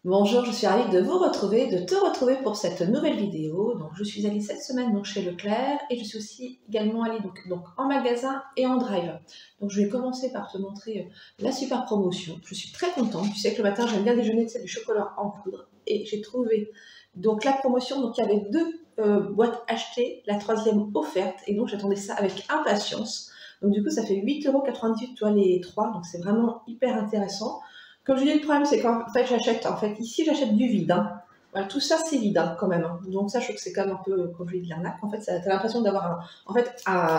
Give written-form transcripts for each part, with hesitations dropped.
Bonjour, je suis ravie de vous retrouver, de te retrouver pour cette nouvelle vidéo. Donc, je suis allée cette semaine donc, chez Leclerc et je suis aussi également allée donc en magasin et en drive. Donc, je vais commencer par te montrer la super promotion. Je suis très contente. Tu sais que le matin, j'aime bien déjeuner du chocolat en poudre et j'ai trouvé donc la promotion. Donc, il y avait deux boîtes achetées, la troisième offerte et donc j'attendais ça avec impatience. Donc, du coup, ça fait 8,98 €, toi, les trois. Donc, c'est vraiment hyper intéressant. Comme je dis, le problème, c'est qu'en fait, ici, j'achète du vide. Hein. Voilà, tout ça, c'est vide, hein, quand même. Hein. Donc, ça, je trouve que c'est quand même un peu, comme je dis, de l'arnaque. En fait, tu as l'impression d'avoir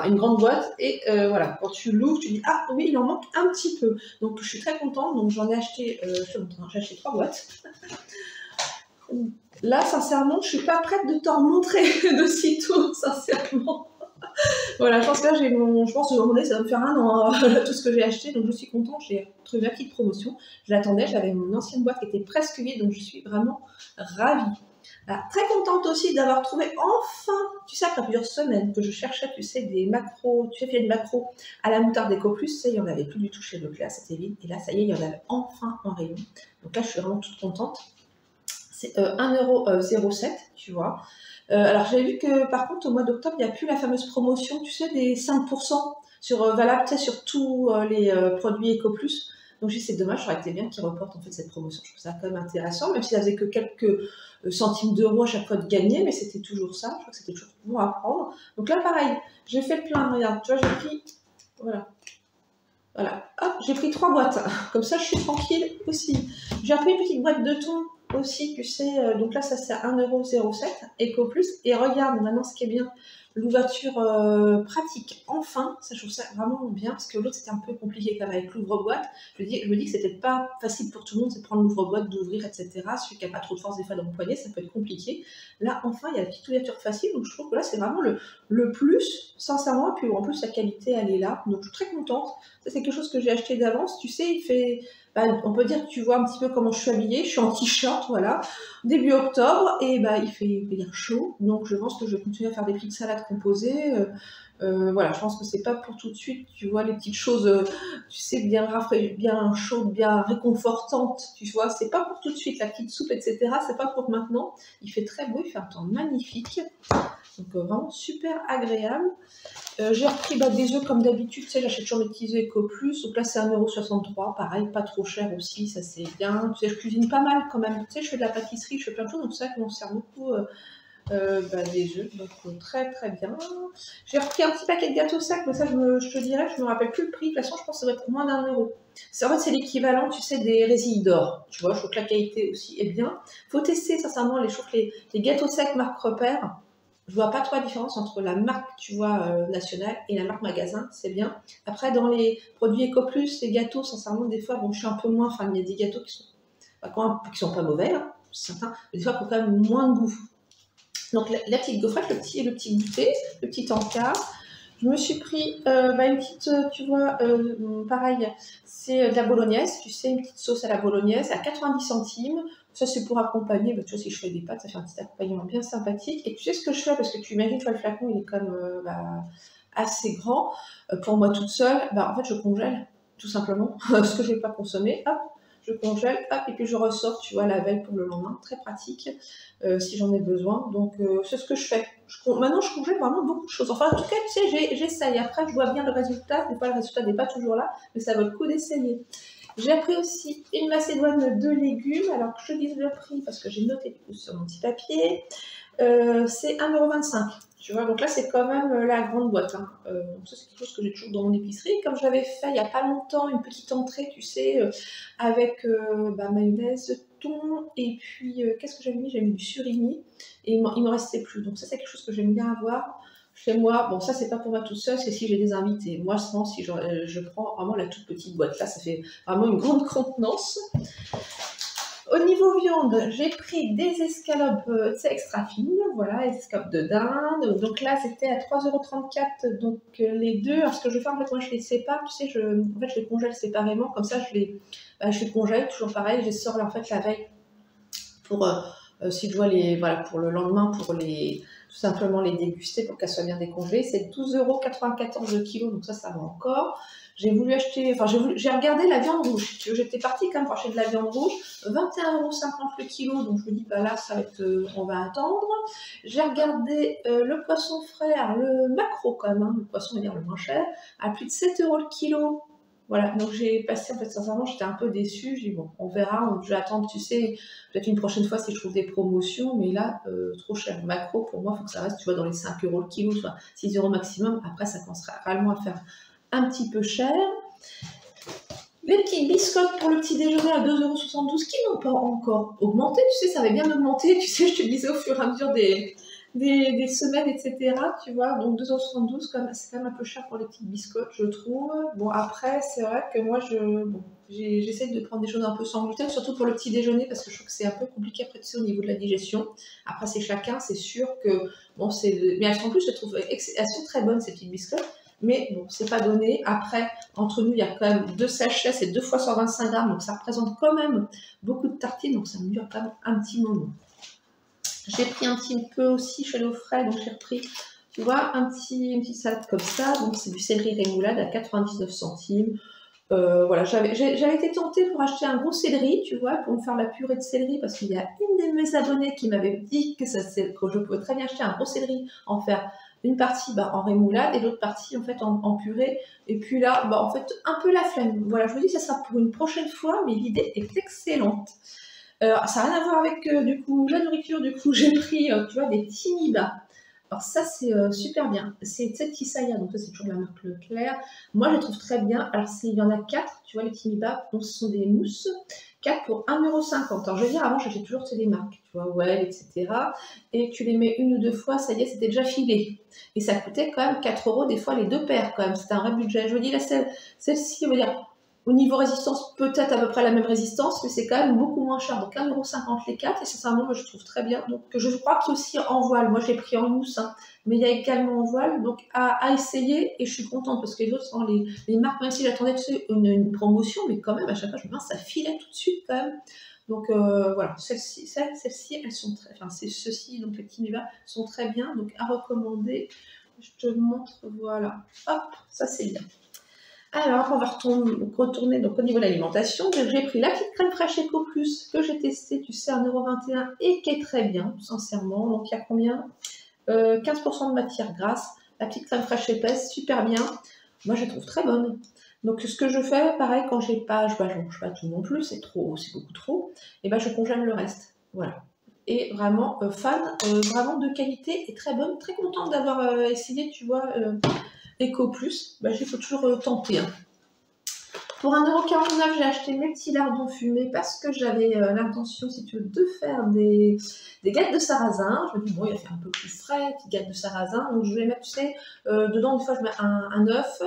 une grande boîte et voilà, quand tu l'ouvres, tu dis, ah oui, il en manque un petit peu. Donc, je suis très contente. Donc, j'en ai acheté, je te montre, hein, j'ai acheté 3 boîtes. Là, sincèrement, je suis pas prête de t'en montrer de sitôt, sincèrement. Voilà, je pense que là, je pense que ça va me faire un an, tout ce que j'ai acheté, donc je suis contente, j'ai trouvé ma petite promotion, je l'attendais, j'avais mon ancienne boîte qui était presque vide, donc je suis vraiment ravie. Voilà, très contente aussi d'avoir trouvé enfin, tu sais, après plusieurs semaines que je cherchais, tu sais, des macros, tu sais, il y a des macros à la moutarde EcoPlus, tu sais, il n'y en avait plus du tout chez Leclerc, c'était vide, et là, ça y est, il y en avait enfin en rayon. Donc là, je suis vraiment toute contente. C'est 1,07 €, tu vois. Alors, j'avais vu que, par contre, au mois d'octobre, il n'y a plus la fameuse promotion, tu sais, des 5% valable, tu sais, sur tous les produits EcoPlus. Donc, j'ai dit, c'est dommage, ça aurait été bien qu'ils reportent, en fait, cette promotion. Je trouve ça quand même intéressant, même si ça faisait que quelques centimes d'euros à chaque fois de gagner, mais c'était toujours ça. Je crois que c'était toujours bon à prendre. Donc là, pareil, j'ai fait le plein, regarde, tu vois, j'ai pris, voilà. Voilà, hop, j'ai pris 3 boîtes. Comme ça, je suis tranquille aussi. J'ai pris une petite boîte de thon aussi, tu sais. Donc là, ça c'est 1,07 € EcoPlus. Et regarde, maintenant, ce qui est bien, l'ouverture pratique. Enfin, ça, je trouve ça vraiment bien, parce que l'autre, c'était un peu compliqué quand même avec l'ouvre-boîte. Je me dis que c'était pas facile pour tout le monde, c'est de prendre l'ouvre-boîte, d'ouvrir, etc. Celui qui n'a pas trop de force des fois dans le poignet, ça peut être compliqué. Là, enfin, il y a la petite ouverture facile, donc je trouve que là, c'est vraiment le plus, sincèrement. Et puis en plus, la qualité, elle est là. Donc je suis très contente. Ça, c'est quelque chose que j'ai acheté d'avance. Tu sais, on peut dire que tu vois un petit peu comment je suis habillée. Je suis en t-shirt, voilà, début octobre, et il fait bien chaud. Donc, je pense que je vais continuer à faire des petites salades composées. Voilà, je pense que c'est pas pour tout de suite. Tu vois, les petites choses, tu sais, bien chaudes, bien réconfortantes. Tu vois, c'est pas pour tout de suite. La petite soupe, etc. C'est pas pour maintenant. Il fait très beau, il fait un temps magnifique. Donc, vraiment super agréable. J'ai repris des œufs comme d'habitude, tu sais, j'achète toujours mes petits œufs EcoPlus, donc là c'est 1,63 €, pareil, pas trop cher aussi, ça c'est bien. Tu sais, je cuisine pas mal quand même, tu sais, je fais de la pâtisserie, je fais plein de choses, donc c'est vrai que m'en sert beaucoup des œufs, donc très très bien. J'ai repris un petit paquet de gâteaux secs, mais ça je te dirais, je me rappelle plus le prix, de toute façon je pense que ça doit être moins d'1 €. En fait c'est l'équivalent, tu sais, des résilles d'or, tu vois, je trouve que la qualité aussi est bien. Faut tester sincèrement les gâteaux secs marque Repère. Je vois pas trop la différence entre la marque, tu vois, nationale et la marque magasin, c'est bien. Après, dans les produits EcoPlus, les gâteaux, sincèrement, des fois, bon, je suis un peu moins fan. Il y a des gâteaux qui sont pas mauvais, hein, certains, mais des fois, qui ont quand même moins de goût. Donc, la petite gaufrette, le petit goûter, le petit encas. Je me suis pris une petite, tu vois, pareil, c'est de la bolognaise, tu sais, une petite sauce à la bolognaise à 90 centimes. Ça, c'est pour accompagner, tu vois, si je fais des pâtes, ça fait un petit accompagnement bien sympathique. Et tu sais ce que je fais, parce que tu imagines, tu vois, le flacon, il est quand même assez grand. Pour moi toute seule, en fait, je congèle, tout simplement, ce que je ne vais pas consommer. Hop, je congèle, hop, et puis je ressors, tu vois, la veille pour le lendemain. Très pratique, si j'en ai besoin. Donc, c'est ce que je fais. Maintenant, je congèle vraiment beaucoup de choses. Enfin, en tout cas, tu sais, j'essaye. Après, je vois bien le résultat. Des fois, le résultat n'est pas toujours là, mais ça vaut le coup d'essayer. J'ai pris aussi une macédoine de légumes. Alors que je dise le prix, parce que j'ai noté sur mon petit papier, c'est 1,25 €. Tu vois, donc là, c'est quand même la grande boîte. Hein. Donc ça, c'est quelque chose que j'ai toujours dans mon épicerie. Comme j'avais fait il n'y a pas longtemps une petite entrée, tu sais, avec mayonnaise, thon, et puis, qu'est-ce que j'avais mis? J'avais mis du surimi, et il me restait plus. Donc ça, c'est quelque chose que j'aime bien avoir chez moi. Bon, ça, c'est pas pour moi toute seule, c'est si j'ai des invités. Moi, je pense si je prends vraiment la toute petite boîte. Là, ça fait vraiment une grande contenance. Au niveau viande, j'ai pris des escalopes extra fines, voilà, escalopes de dinde. Donc là, c'était à 3,34 €, donc les deux. Alors, ce que je fais, en fait, moi, je les sépare, tu sais, en fait, je les congèle séparément, comme ça, je les congèle, toujours pareil, je les sors, en fait, la veille, pour, si je dois pour le lendemain, tout simplement les déguster, pour qu'elles soient bien décongelées. C'est 12,94 € le kilo, donc ça va encore. j'ai voulu acheter, enfin j'ai regardé la viande rouge. J'étais partie quand même pour acheter de la viande rouge, 21,50 € le kilo, donc je me dis bah là ça va être, on va attendre. J'ai regardé le poisson frais, alors le maquereau quand même, hein, le poisson on va dire le moins cher, à plus de 7 € le kilo. Voilà, donc j'ai passé, en fait, sincèrement, j'étais un peu déçue. J'ai dit, bon, on verra, je vais attendre, tu sais, peut-être une prochaine fois si je trouve des promotions, mais là, trop cher. Macro, pour moi, il faut que ça reste, tu vois, dans les 5 € le kilo, soit 6 € maximum. Après, ça commencera réellement à faire un petit peu cher. Les petits biscottes pour le petit déjeuner à 2,72 € qui n'ont pas encore augmenté. Tu sais, ça avait bien augmenté. Tu sais, je te disais au fur et à mesure des semaines, etc. Tu vois, donc 2,72 €, c'est quand même un peu cher pour les petites biscottes, je trouve. Bon, après, c'est vrai que moi, j'essaie de prendre des choses un peu sans gluten, surtout pour le petit déjeuner, parce que je trouve que c'est un peu compliqué après, tu sais, au niveau de la digestion. Après, c'est chacun, c'est sûr que, bon, mais elles sont, en plus, je trouve, elles sont très bonnes, ces petites biscottes. Mais bon, c'est pas donné. Après, entre nous, il y a quand même 2 sachets, c'est 2 fois 125 grammes, donc ça représente quand même beaucoup de tartines, donc ça me dure quand même un petit moment. J'ai pris un petit peu aussi chez le frais, donc j'ai repris, tu vois, une petite salade comme ça. Donc c'est du céleri rémoulade à 99 centimes. Voilà, j'avais été tentée pour acheter un gros céleri, tu vois, pour me faire la purée de céleri, parce qu'il y a une de mes abonnées que m'avait dit que je pouvais très bien acheter un gros céleri, en faire une partie en rémoulade et l'autre partie en fait en purée. Et puis là, en fait, un peu la flemme. Voilà, je me dis que ça sera pour une prochaine fois, mais l'idée est excellente. Ça n'a rien à voir avec du coup la nourriture. Du coup, j'ai pris, tu vois, des Timiba. Alors ça, c'est super bien. C'est Tsetsisaya, donc ça, c'est toujours de la marque Leclerc. Moi, je les trouve très bien. Alors, il y en a 4, tu vois, les Timiba. Donc, ce sont des mousses. 4 pour 1,50 €. Alors, je veux dire, avant, j'achetais toujours des marques, tu vois, Well, etc. Et tu les mets une ou deux fois, ça y est, c'était déjà filé. Et ça coûtait quand même 4 € des fois les deux paires, quand même. C'était un vrai budget. Je vous dis, là, celle-ci, on va dire, au niveau résistance, peut-être à peu près la même résistance, mais c'est quand même beaucoup moins cher. Donc 1,50 € les 4, et sincèrement, moi je trouve très bien. Donc je crois qu'il y a aussi en voile. Moi j'ai pris en mousse, hein, mais il y a également en voile. Donc à essayer, et je suis contente parce que les autres, les marques, même si j'attendais une promotion, mais quand même à chaque fois, je me dis, ça filait tout de suite quand même. Donc voilà, celles-ci, elles sont très, enfin c'est ceux-ci, donc les petits Nuva sont très bien, donc à recommander. Je te montre, voilà, hop, ça c'est bien. Alors, on va retourner donc, au niveau de l'alimentation. J'ai pris la petite crème fraîche Eco Plus que j'ai testée, tu sais, à 1,21 € et qui est très bien, sincèrement. Donc, il y a combien 15% de matière grasse. La petite crème fraîche épaisse, super bien. Moi, je la trouve très bonne. Donc, ce que je fais, pareil, quand j'ai pas, je mange pas tout non plus, c'est beaucoup trop, et ben je congèle le reste. Voilà. Et vraiment, fan, vraiment de qualité et très bonne. Très contente d'avoir essayé, tu vois. Eco Plus, il faut toujours tenter. Hein. Pour 1,49 €, j'ai acheté mes petits lardons fumés parce que j'avais l'intention, si tu veux, de faire des galettes de sarrasin. Je me dis, bon, il va faire un peu plus frais, petites galettes de sarrasin. Donc, je vais mettre, tu sais, dedans, des fois, je mets un œuf,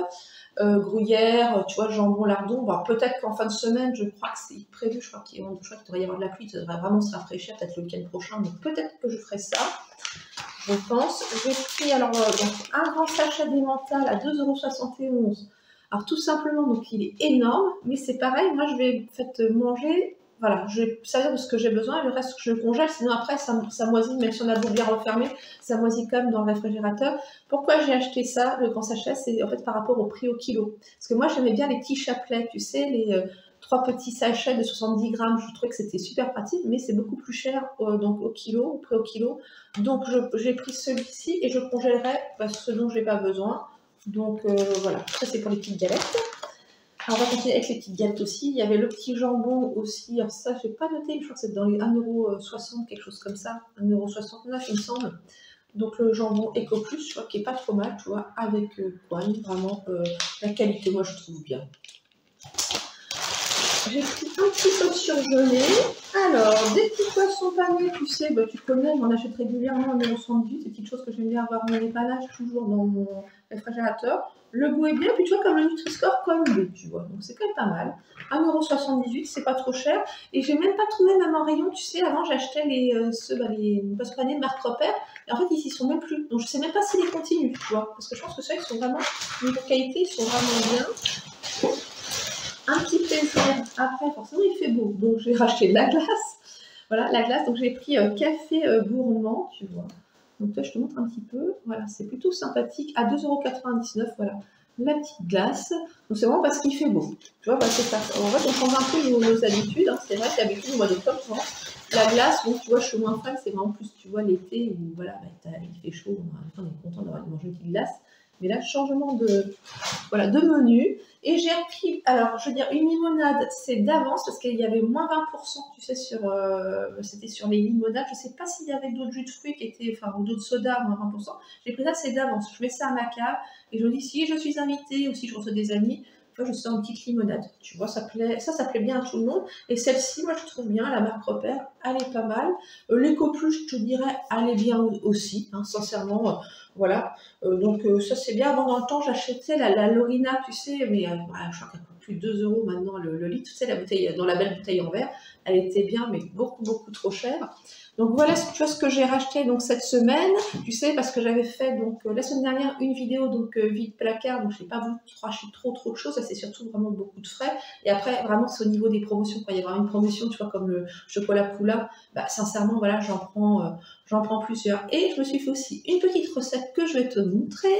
gruyère, tu vois, jambon, lardon. Bon, peut-être qu'en fin de semaine, je crois que c'est prévu, je crois qu'il devrait y avoir de la pluie, ça devrait vraiment se rafraîchir, peut-être le week-end prochain. Donc, peut-être que je ferai ça. Je pense. J'ai pris alors un grand sachet d'emmental à 2,71 €. Alors tout simplement, donc il est énorme, mais c'est pareil, moi je vais en fait manger, voilà, je vais servir de ce que j'ai besoin et le reste je congèle, sinon après ça moisit, même si on a beau bien refermer, ça moisit quand même dans le réfrigérateur. Pourquoi j'ai acheté ça, le grand sachet, c'est en fait par rapport au prix au kilo. Parce que moi j'aimais bien les petits chapelets, tu sais, les 3 petits sachets de 70 grammes, je trouvais que c'était super pratique, mais c'est beaucoup plus cher donc au kilo, au prix au kilo. Donc j'ai pris celui-ci et je congèlerai ce dont je n'ai pas besoin. Donc voilà, ça c'est pour les petites galettes. Alors, on va continuer avec les petites galettes aussi. Il y avait le petit jambon aussi. Alors ça, je n'ai pas noté, je crois que c'est dans les 1,60 €, quelque chose comme ça. 1,69 € il me semble. Donc le jambon Eco Plus, je vois qui est pas trop mal, tu vois, avec poigne, vraiment la qualité, moi je trouve bien. J'ai pris un petit peu surgelé. Alors, des petits poissons panés, tu sais, tu connais, j'en achète régulièrement en 1,78 €. C'est une petite chose que j'aime bien avoir mon épannage toujours dans mon réfrigérateur. Le goût est bien, puis tu vois, comme le Nutri-Score, comme le tu vois. Donc c'est quand même pas mal. 1,78 €, c'est pas trop cher. Et j'ai même pas trouvé même en rayon, tu sais, avant j'achetais les poissons panés de marque Repère. Et en fait, ils y sont même plus. Donc je sais même pas s'ils les continuent, tu vois. Parce que je pense que ceux-là, ils sont vraiment, niveau qualité, ils sont vraiment bien. Un petit plaisir. Après, forcément, il fait beau. Donc, j'ai racheté de la glace. Voilà, la glace. Donc, j'ai pris café gourmand, tu vois. Donc, là, je te montre un petit peu. Voilà, c'est plutôt sympathique. À 2,99 €, voilà. la petite glace. Donc c'est vraiment parce qu'il fait beau. Tu vois, c'est ça. En fait, on change un peu nos habitudes. Hein. C'est vrai qu'habitude, au mois d'octobre, la glace, bon, tu vois, je suis moins fan, c'est vraiment plus, tu vois, l'été où voilà, il fait chaud, on est content d'avoir mangé une petite glace. Mais là, changement de, voilà, de menu. Et j'ai repris, alors je veux dire, une limonade, c'est d'avance parce qu'il y avait moins 20%, tu sais, c'était sur les limonades. Je ne sais pas s'il y avait d'autres jus de fruits qui étaient, enfin, ou d'autres sodas à moins 20%. J'ai pris ça, c'est d'avance. Je mets ça à ma cave et je me dis, si je suis invitée ou si je reçois des amis, je sors une petite limonade. Tu vois, ça plaît bien à tout le monde. Et celle-ci, moi, je trouve bien, la marque Repère, elle est pas mal. L'Eco-Plus, je te dirais, elle est bien aussi, hein, sincèrement. Voilà. Donc, ça, c'est bien. Avant, dans le temps, j'achetais la Lorina, tu sais, mais voilà, je crois qu'elle coûte plus de 2 € maintenant le litre. Tu sais, la bouteille, dans la belle bouteille en verre, elle était bien, mais beaucoup, beaucoup trop chère. Donc voilà, tu vois ce que j'ai racheté donc cette semaine, tu sais, parce que j'avais fait donc la semaine dernière une vidéo donc vide placard, donc je n'ai pas voulu racheter trop de choses, ça c'est surtout vraiment beaucoup de frais. Et après vraiment c'est au niveau des promotions, quand il y a vraiment une promotion, tu vois, comme le chocolat Poula, bah sincèrement voilà, j'en prends plusieurs. Et je me suis fait aussi une petite recette que je vais te montrer.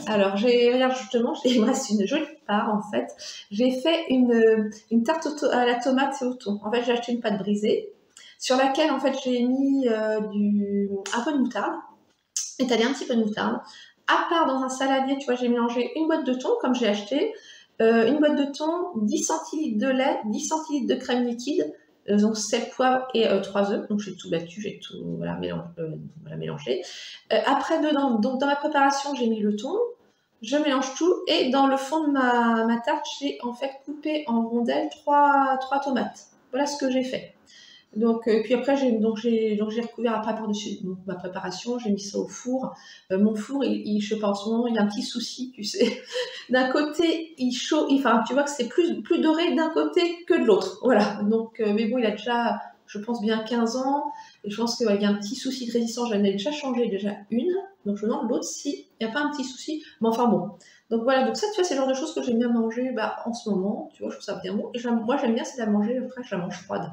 Alors regarde justement, il me reste une jolie part en fait. J'ai fait une tarte à la tomate et au thon. En fait j'ai acheté une pâte brisée, sur laquelle en fait j'ai mis un peu de moutarde, étalé un petit peu de moutarde. À part dans un saladier, tu vois, j'ai mélangé une boîte de thon comme j'ai acheté, une boîte de thon, 10 centilitres de lait, 10 centilitres de crème liquide, donc 7 poivres et 3 œufs. Donc j'ai tout battu, j'ai tout mélangé. Après dedans, donc dans ma préparation, j'ai mis le thon, je mélange tout et dans le fond de ma tarte, j'ai en fait coupé en rondelles 3 tomates. Voilà ce que j'ai fait. Donc, puis après, j'ai recouvert après par-dessus ma préparation, j'ai mis ça au four. Mon four, je sais pas, en ce moment, il y a un petit souci, tu sais. D'un côté, il chauffe, enfin, tu vois que c'est plus doré d'un côté que de l'autre. Voilà. Donc, mais bon, il a déjà, je pense, bien 15 ans. Et je pense qu'il y a un petit souci de résistance. J'en ai déjà changé une. Donc, je me demande l'autre s'il n'y a pas un petit souci. Mais enfin, bon. Donc, voilà. Donc, ça, tu vois, c'est le genre de choses que j'aime bien manger en ce moment. Tu vois, je trouve ça bien bon. Et moi, j'aime bien, c'est la manger fraîche, je la mange froide.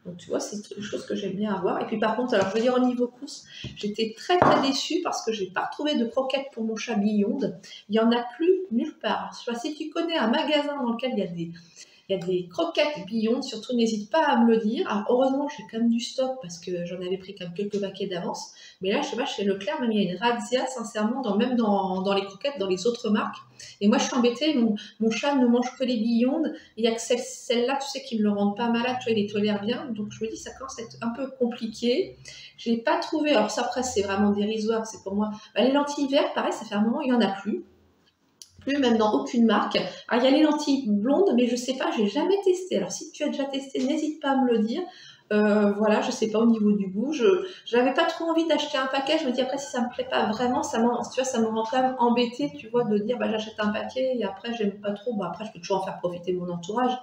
Donc, tu vois, c'est une chose que j'aime bien avoir. Et puis, par contre, alors, je veux dire, au niveau course, j'étais très, très déçue parce que je n'ai pas retrouvé de croquettes pour mon chat Beyond. Il n'y en a plus nulle part. Je sais pas si tu connais un magasin dans lequel il y a des croquettes Beyond, surtout n'hésite pas à me le dire. Alors, heureusement, j'ai quand même du stock parce que j'en avais pris quand même quelques paquets d'avance. Mais là, je sais pas, chez Leclerc, même il y a une razzia, sincèrement, même dans les croquettes, dans les autres marques. Et moi, je suis embêtée, mon chat ne mange que les Beyond. Il y a que celle-là, tu sais, qui ne le rend pas malade, tu vois, il les tolère bien. Donc, je me dis, ça commence à être un peu compliqué. Je n'ai pas trouvé, alors ça, après, c'est vraiment dérisoire, c'est pour moi. Les lentilles vertes, pareil, ça fait un moment, il n'y en a plus. Même dans aucune marque. Alors, il y a les lentilles blondes, mais je sais pas, j'ai jamais testé. Alors, si tu as déjà testé, n'hésite pas à me le dire. Voilà, je sais pas au niveau du goût. Je n'avais pas trop envie d'acheter un paquet. Je me dis après, si ça me plaît pas vraiment, tu vois, ça me rend quand même embêtée, tu vois, de dire, j'achète un paquet et après, j'aime pas trop. Après, je peux toujours en faire profiter mon entourage.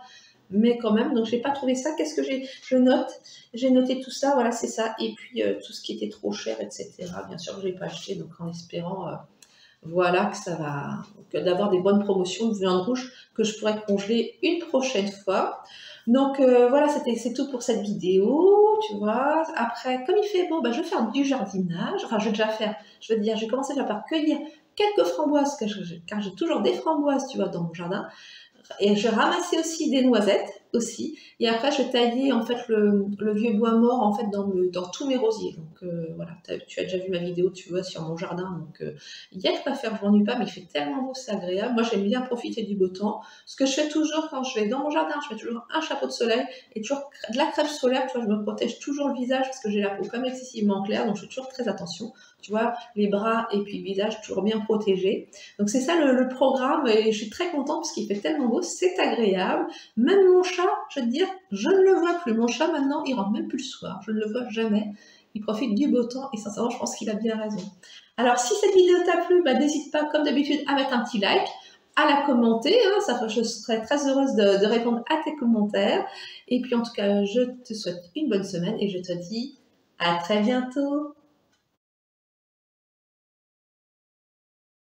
Mais quand même, donc j'ai pas trouvé ça. Qu'est-ce que je note? J'ai noté tout ça, voilà, c'est ça. Et puis, tout ce qui était trop cher, etc. Bien sûr, je l'ai pas acheté, donc en espérant... voilà, que ça va, d'avoir des bonnes promotions de viande rouge que je pourrais congeler une prochaine fois. Donc voilà, c'est tout pour cette vidéo, tu vois. Après, comme il fait beau, je vais faire du jardinage. Enfin, je vais déjà faire, je vais commencer déjà par cueillir quelques framboises, car j'ai toujours des framboises, tu vois, dans mon jardin. Et je ramassais aussi des noisettes aussi. Et après, je taillais en fait le vieux bois mort en fait dans tous mes rosiers. Donc voilà, tu as déjà vu ma vidéo, tu vois, sur mon jardin. Donc il y a de quoi faire, je m'ennuie pas, mais il fait tellement beau, c'est agréable. Moi, j'aime bien profiter du beau temps. Ce que je fais toujours quand je vais dans mon jardin, je mets toujours un chapeau de soleil et toujours de la crème solaire. Tu vois, je me protège toujours le visage parce que j'ai la peau comme excessivement claire, donc je fais toujours très attention. Tu vois, les bras et puis le visage toujours bien protégés. Donc c'est ça le programme et je suis très contente parce qu'il fait tellement beau, c'est agréable. Même mon chat, je veux te dire, je ne le vois plus. Mon chat maintenant, il rentre même plus le soir, je ne le vois jamais. Il profite du beau temps et sincèrement, je pense qu'il a bien raison. Alors si cette vidéo t'a plu, n'hésite pas comme d'habitude à mettre un petit like, à la commenter, hein, je serai très heureuse de répondre à tes commentaires. Et puis en tout cas, je te souhaite une bonne semaine et je te dis à très bientôt.